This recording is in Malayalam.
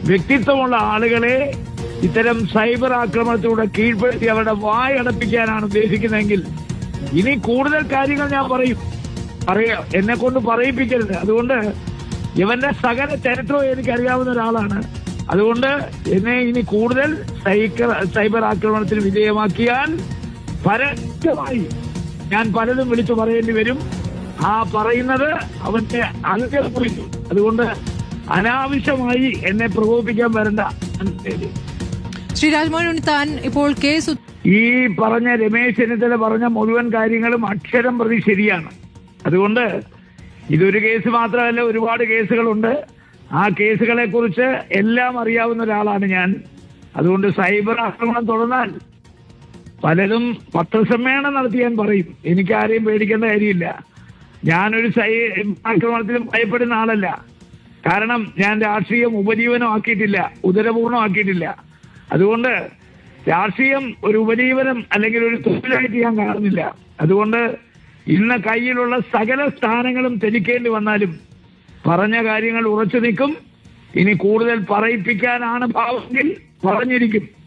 വ്യക്തിത്വമുള്ള ആളുകളെ ഇത്തരം സൈബർ ആക്രമണത്തിലൂടെ കീഴ്പ്പെടുത്തി അവരുടെ വായടപ്പിക്കാനാണ് ഉദ്ദേശിക്കുന്നതെങ്കിൽ ഇനി കൂടുതൽ കാര്യങ്ങൾ ഞാൻ പറയാം. എന്നെ കൊണ്ട് പറയിപ്പിക്കരുത്. അതുകൊണ്ട് ഇവന്റെ സകല ചരിത്രവും എനിക്കറിയാവുന്ന ഒരാളാണ്. അതുകൊണ്ട് എന്നെ ഇനി കൂടുതൽ സൈബർ ആക്രമണത്തിന് വിധേയമാക്കിയാൽ പരസ്യമായി ഞാൻ പലതും വിളിച്ചു പറയേണ്ടി വരും. ആ പറയുന്നത് അവന്റെ അന്ത്യം കുറിക്കും. അതുകൊണ്ട് അനാവശ്യമായി എന്നെ പ്രകോപിപ്പിക്കാൻ വരണ്ട. ശ്രീ രാജ്മോഹൻ ഉണ്ണിത്താൻ, ഇപ്പോൾ കേസ് ഈ പറഞ്ഞ രമേശ് ചെന്നിത്തല പറഞ്ഞ മുഴുവൻ കാര്യങ്ങളും അക്ഷരം പ്രതി ശരിയാണ്. അതുകൊണ്ട് ഇതൊരു കേസ് മാത്രമല്ല, ഒരുപാട് കേസുകളുണ്ട്. ആ കേസുകളെ കുറിച്ച് എല്ലാം അറിയാവുന്ന ഒരാളാണ് ഞാൻ. അതുകൊണ്ട് സൈബർ ആക്രമണം തുടർന്നാൽ പലരും പത്രസമ്മേളനം നടത്തി ഞാൻ പറയും. എനിക്കാരെയും പേടിക്കേണ്ട കാര്യമില്ല. ഞാനൊരു ആക്രമണത്തിലും ഭയപ്പെടുന്ന ആളല്ല. കാരണം ഞാൻ രാഷ്ട്രീയം ഉപജീവനമാക്കിയിട്ടില്ല, ഉദരപൂർണ്ണമാക്കിയിട്ടില്ല. അതുകൊണ്ട് രാഷ്ട്രീയം ഒരു ഉപജീവനം അല്ലെങ്കിൽ ഒരു തൊഴിലായിട്ട് ഞാൻ കാണുന്നില്ല. അതുകൊണ്ട് ഇന്ന് കയ്യിലുള്ള സകല സ്ഥാനങ്ങളും ത്യജിക്കേണ്ടി വന്നാലും പറഞ്ഞ കാര്യങ്ങൾ ഉറച്ചു നിൽക്കും. ഇനി കൂടുതൽ പറയിപ്പിക്കാനാണ് ഭാവമെങ്കിൽ പറഞ്ഞിരിക്കും.